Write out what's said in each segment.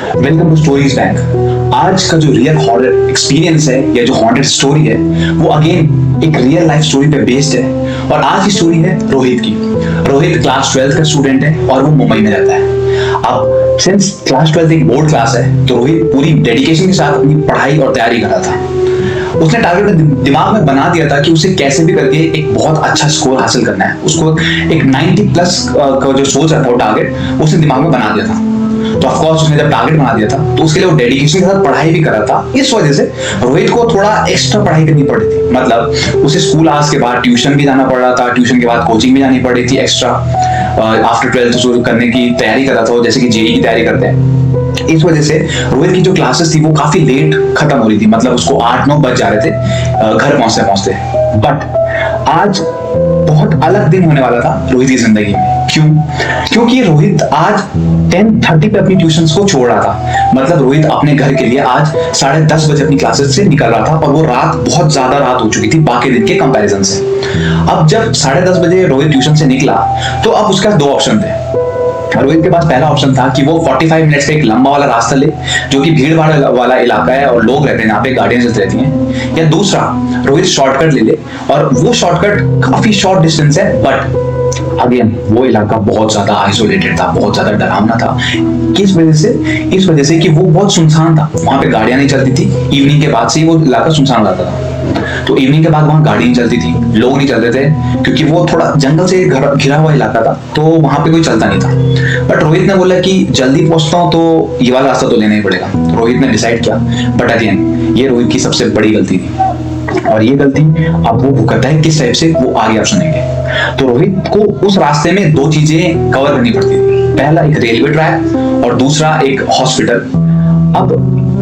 Welcome to stories bank. आज का जो रियल हॉरर एक्सपीरियंस है या जो हॉन्टेड स्टोरी है वो अगेन एक रियल लाइफ स्टोरी पे बेस्ड है। और आज की स्टोरी है रोहित की। रोहित क्लास 12 का स्टूडेंट है और वो मुंबई में रहता है। अब सिंस क्लास 12 एक बोर्ड क्लास है तो रोहित पूरी डेडिकेशन के साथ अपनी पढ़ाई और तैयारी कर रहा था। उसने टारगेट दिमाग में बना दिया था कि उसे कैसे भी करके एक बहुत अच्छा स्कोर हासिल करना है। उसको एक 90 प्लस का जो सोच रहा था टारगेट उसने दिमाग में बना दिया था। तो ऑफ कोर्स उसने जब टारगेट बना दिया था तो उसके लिए वो डेडिकेशन के साथ पढ़ाई भी कर रहा था। इस वजह से रोहित को थोड़ा एक्स्ट्रा पढ़ाई करनी पड़ी थी। मतलब उसे स्कूल आवर्स के बाद ट्यूशन भी जाना पड़ रहा था, ट्यूशन के बाद कोचिंग भी जानी पड़ी थी एक्स्ट्रा। आफ्टर 12th शुरू करने की तैयारी कर रहा था, जैसे कि जेईई की तैयारी करते हैं। इस वजह से रोहित की जो क्लासेस थी वो काफी लेट खत्म हो रही थी। मतलब उसको 8-9 बज जा रहे थे घर पहुंचते पहुंचते। बट आज बहुत अलग दिन होने वाला था रोहित की जिंदगी में। क्यों? क्योंकि रोहित आज 10:30 पे अपनी ट्यूशंस को छोड़ रहा था। मतलब रोहित अपने घर के लिए आज 10:30 बजे अपनी क्लासेस से निकल रहा था और वो रात बहुत ज्यादा रात हो चुकी थी बाकी दिन के कंपैरिजन से। अब जब 10:30 बजे रोहित ट्यूशन से निकला तो अब उसके पास दो ऑप्शन थे। रोहित के पास पहला ऑप्शन था कि वो 45 मिनट्स का एक लंबा वाला रास्ता ले जो कि भीड़ भाड़ वाला इलाका है और लोग रहते हैं, यहाँ पे गाड़ियां चलती रहती हैं। या दूसरा रोहित शॉर्टकट ले ले और वो शॉर्टकट काफी शॉर्ट डिस्टेंस है बट अगेन वो इलाका बहुत ज्यादा आइसोलेटेड था, बहुत ज्यादा डरावना था। किस वजह से? इस वजह से कि वो बहुत सुनसान था, वहां पे गाड़ियां नहीं चलती थी। इवनिंग के बाद से ही वो इलाका सुनसान रहता था। तो इवनिंग के बाद वहां गाड़ी नहीं चलती थी, लोग नहीं चलते थे क्योंकि वो थोड़ा जंगल से घिरा हुआ इलाका था तो वहां पे कोई चलता नहीं था। बट रोहित ने बोला कि जल्दी पहुंचता हूं तो ये वाला रास्ता तो लेना ही पड़ेगा। तो रोहित ने डिसाइड किया। बट अगेन ये रोहित की सबसे बड़ी गलती थी और ये गलती अब वो भुगतता है किस टाइप से वो आगे आप सुनेंगे। तो रोहित को उस रास्ते में दो चीजें कवर करनी पड़ती थी। पहला एक रेलवे ट्रैक और दूसरा एक हॉस्पिटल। अब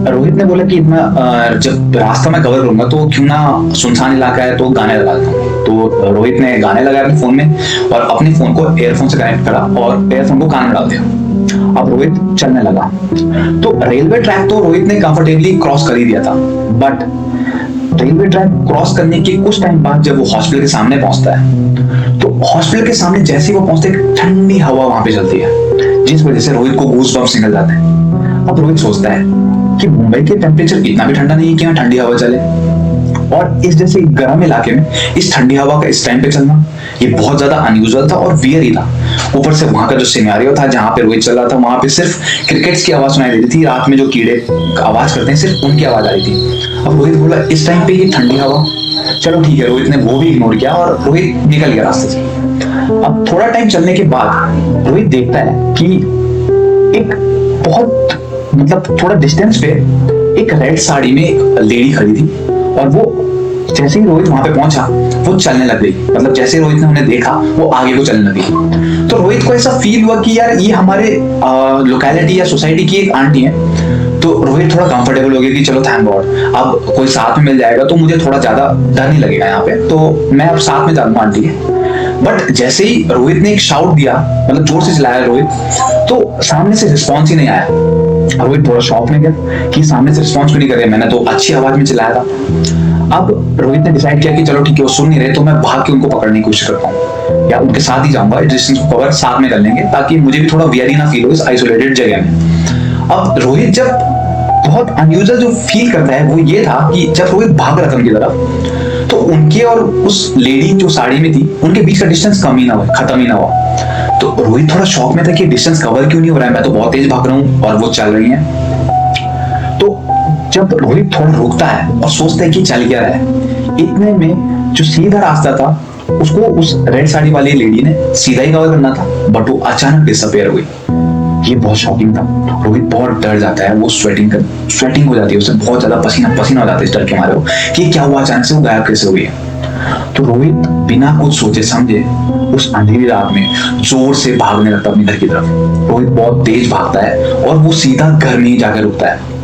रोहित ने बोला कि इतना जब रास्ता मैं कवर करूंगा तो क्यों ना सुनसान इलाका है तो गाने लगा देता हूँ। तो रोहित ने गाने लगाए अपने फोन में और अपने फोन को एयरफोन से कनेक्ट करा और एयरफोन को कान में डाल दिया। अब रोहित चलने लगा। तो रेलवे ट्रैक तो रोहित ने कंफर्टेबली क्रॉस कर ही दिया था। बट रेलवे ट्रैक क्रॉस करने के कुछ टाइम बाद जब वो हॉस्पिटल के सामने पहुंचता है तो हॉस्पिटल के सामने जैसे ही वो पहुंचते है ठंडी हवा वहां पे चलती है जिस वजह से रोहित को गूज बम्प्स निकल जाते हैं। अब रोहित सोचता है कि मुंबई के टेम्परेचर इतना भी ठंडा नहीं है कि यहाँ ठंडी हवा चले और इस जैसे गर्म इलाके में इस ठंडी हवा का इस टाइम पे चलना ये बहुत ज्यादा अनयूजुअल था और वियर ही था। ऊपर से वहां का जो सिनेरियो था जहां पे रोहित चल रहा था वहां पे सिर्फ क्रिकेट्स की आवाज सुनाई देती थी। रात में जो कीड़े आवाज करते हैं सिर्फ उनकी आवाज आ रही थी। अब रोहित बोला इस टाइम पे ये ठंडी हवा, चलो ठीक है। रोहित ने वो भी इग्नोर किया और रोहित निकल गया रास्ते से। अब थोड़ा टाइम चलने के बाद रोहित देखता है कि एक बहुत मतलब थोड़ा डिस्टेंस पे एक रेड साड़ी में एक लेडी खड़ी थी और वो जैसे ही रोहित वहां पे पहुंचा वो चलने लग गई। मतलब जैसे रोहित ने उन्हें देखा वो आगे को चलने लगी। तो रोहित को ऐसा फील हुआ कि यार ये हमारे लोकेलिटी या सोसाइटी की एक आंटी है। तो रोहित थोड़ा कंफर्टेबल हो गया कि चलो थैंक गॉड अब कोई साथ में मिल जाएगा तो मुझे थोड़ा ज्यादा डर नहीं लगेगा यहाँ पे, तो मैं अब साथ में जाऊंगा आंटी के। बट जैसे ही रोहित ने एक शाउट दिया, मतलब जोर से चिल्लाया रोहित, तो सामने से रिस्पॉन्स ही नहीं आया। रोहित थोड़ा शॉक में गया कि सामने से रिस्पॉन्स क्यों नहीं कर रहे, मैंने तो अच्छी आवाज में चिल्लाया था। अब रोहित ने डिसाइड किया कि चलो ठीक है वो सुन नहीं रहे तो मैं भाग के उनको पकड़ने की कोशिश करता हूँ या उनके साथ ही जाऊंगा, डिस्टेंस को कवर साथ में कर लेंगे ताकि मुझे भी थोड़ा वियरी ना फील हो इस आइसोलेटेड जगह में। अब रोहित जब बहुत अनयूजुअल जो फील करता है वो ये था कि जब रोहित भाग रहा था उनकी तरफ तो उनके और उस लेडी जो साड़ी में थी उनके बीच का डिस्टेंस कम ही ना हुआ, खत्म ही ना हुआ। तो रोहित थोड़ा शॉक में था कि डिस्टेंस कवर क्यों नहीं हो रहा है, मैं तो बहुत तेज भाग रहा हूँ और वो चल रही है। तो जब रोहित थोड़ा रुकता है और सोचता है कि चल क्या रहा है, इतने में जो सीधा रास्ता था उसको उस रेड साड़ी वाली लेडी ने सीधा ही कवर करना था बट वो अचानक डिसअपीयर हो गई। ये बहुत शॉकिंग था। रोहित बहुत डर जाता है, वो स्वेटिंग हो जाती है, उसे बहुत ज्यादा पसीना पसीना हो जाता है इस डर के मारे कि क्या हुआ, अचानक से वो गायब कैसे हुई है। तो रोहित बिना कुछ सोचे समझे उस अंधेरी रात में जोर से भागने लगता अपने घर की तरफ। रोहित बहुत तेज भागता है और वो सीधा घर में ही जाकर रुकता है।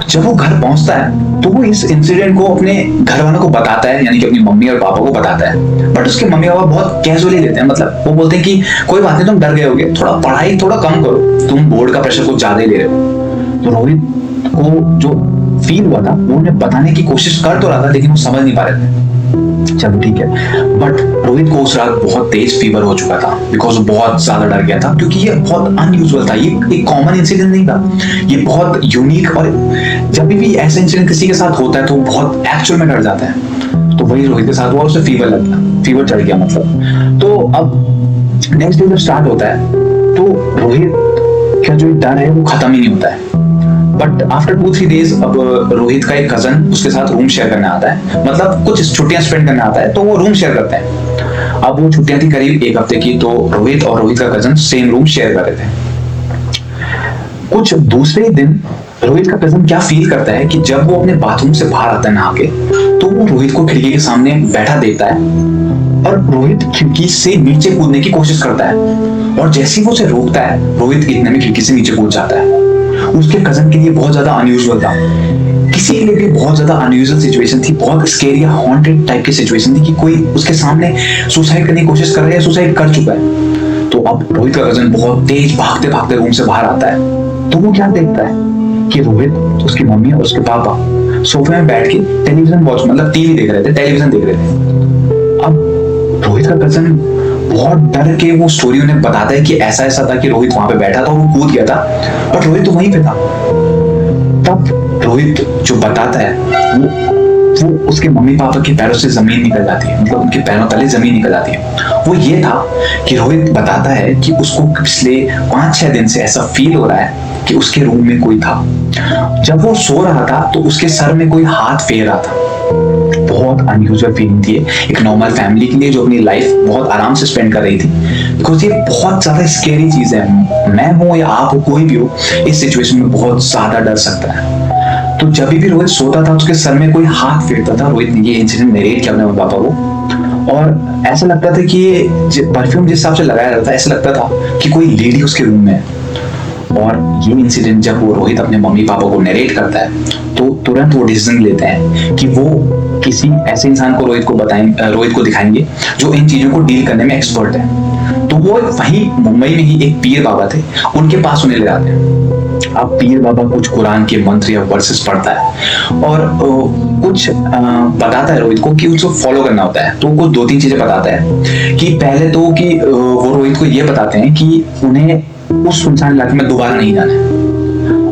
जब वो घर पहुंचता है तो वो इस इंसिडेंट को अपने घर वालों को बताता है, यानी कि अपनी मम्मी और पापा को बताता है। बट उसके मम्मी पापा बहुत कैजुअली लेते हैं, मतलब वो बोलते हैं कि कोई बात नहीं, तुम डर गए होगे, थोड़ा पढ़ाई थोड़ा कम करो, तुम बोर्ड का प्रेशर कुछ ज्यादा ही ले रहे हो। तो रोहित को जो फील हुआ था वो उन्हें बताने की कोशिश कर तो रहा था लेकिन वो समझ नहीं पा रहे थे। चलो ठीक है, बट रोहित को उस रात बहुत तेज फीवर हो चुका था, बिकॉज वो बहुत ज्यादा डर गया था, क्योंकि ये बहुत अनयूजुअल था, ये एक कॉमन इंसिडेंट नहीं था, ये बहुत यूनिक। और जब भी ऐसा इंसिडेंट किसी के साथ होता है तो वो बहुत एक्चुअल में डर जाता है। तो वही रोहित के साथ हुआ, उसे फीवर लग गया, फीवर चढ़ गया मतलब। तो अब नेक्स्ट डे जब स्टार्ट होता है तो रोहित का जो डर है वो खत्म ही नहीं होता है। बट आफ्टर 2-3 डेज अब रोहित का एक कजन उसके साथ रूम शेयर करने आता है, मतलब कुछ छुट्टियां स्पेंड करने आता है, तो वो रूम शेयर करते हैं। अब वो छुट्टियां थी करीब 1 हफ्ते की, तो रोहित और रोहित का कजन सेम रूम शेयर कर रहे थे। कुछ दूसरे दिन रोहित का कजन क्या फील करता है कि जब वो अपने बाथरूम से बाहर आता है नहा के, तो वो रोहित को खिड़की के सामने बैठा देखता है और रोहित खिड़की से नीचे कूदने की कोशिश करता है, और जैसे ही वो उसे रोकता है रोहित इतने में खिड़की से नीचे कूद जाता है। उसके कजन के लिए बहुत ज्यादा अनयूजुअल था, किसी के लिए भी बहुत ज्यादा अनयूजुअल सिचुएशन थी, बहुत स्केरी हॉन्टेड टाइप की सिचुएशन थी कि कोई उसके सामने सुसाइड करने की कोशिश कर रहा है या सुसाइड कर चुका है। तो अब रोहित का कजन बहुत तेज भागते भागते रूम से बाहर आता है, तो वो क्या देखता है कि रोहित, उसकी मम्मी और उसके पापा सोफे में बैठ के टेलीविजन वॉच, मतलब टीवी देख रहे थे, टेलीविजन देख रहे थे। अब रोहित का कजन बहुत डर के वो स्टोरी उन्हें बताता है कि ऐसा ऐसा था कि रोहित वहां पे बैठा था, वो कूद गया था, बट रोहित तो वहीं पे था। तब रोहित जो बताता है वो उसके मम्मी पापा के पैरों से जमीन निकल जाती है, मतलब उनके पैरों तले जमीन निकल जाती है। वो ये था कि रोहित बताता है कि उसको पिछले 5-6 दिन से ऐसा फील हो रहा है कि उसके रूम में कोई था। जब वो सो रहा था तो उसके सर में कोई हाथ फेर रहा था। बहुत अनयूजुअल फीलिंग थी एक नॉर्मल फैमिली के लिए जो अपनी लाइफ बहुत आराम से स्पेंड कर रही थी, बिकॉज ये बहुत ज्यादा स्केरी चीज है। मैं हूं या आप हो, कोई भी हो, इस सिचुएशन में बहुत ज्यादा डर सकता है। तो जब भी रोहित सोता था उसके सर में कोई हाथ फेरता था। रोहित ने ये इंसिडेंट नरेट किया अपने पापा को, और ऐसा लगता था कि ये परफ्यूम जिस हिसाब से लगाया जाता था, ऐसा लगता था कि कोई लेडी उसके रूम में है। और ये इंसिडेंट जब वो रोहित अपने मम्मी पापा को नरेट करता है तो तुरंत वो डिसीजन लेते हैं कि वो किसी ऐसे इंसान को रोहित को दिखाएंगे जो इन चीजों को डील करने में एक्सपर्ट है। तो वो वहीं मुंबई में ही एक पीर बाबा थे, उनके पास उन्हें ले जाते हैं। अब पीर बाबा कुछ कुरान के मंत्र या वर्सेस पढ़ता है और कुछ बताता है रोहित को कि उसको फॉलो करना होता है। तो कुछ 2-3 चीजें बताता है कि पहले तो कि वो रोहित को ये बताते हैं कि उन्हें उस सुनसान इलाके में दोबारा नहीं जाना है,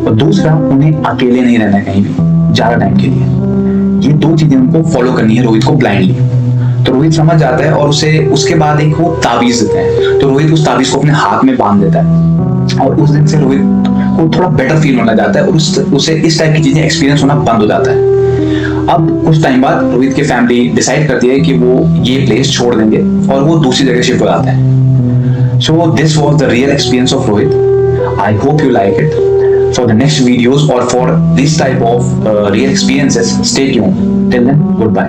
और दूसरा उन्हें अकेले नहीं रहना है कहीं भी ज्यादा टाइम के लिए। ये 2 चीजें उनको फॉलो करनी है रोहित को ब्लाइंडली। तो रोहित समझ जाता है और उसे उसके बाद एक वो ताबीज देते हैं। तो रोहित उस ताबीज को अपने हाथ में बांध देता है, और उस दिन से रोहित को थोड़ा बेटर फील होने जाता है और उसे इस टाइप की चीजें एक्सपीरियंस होना बंद हो जाता है। अब कुछ टाइम बाद रोहित की फैमिली डिसाइड करती है कि वो ये प्लेस छोड़ देंगे और वो दूसरी जगह शिफ्ट हो जाते हैं। So this was the real experience of Rohit. I hope you like it. For the next videos or for this type of real experiences, stay tuned. Till then, goodbye.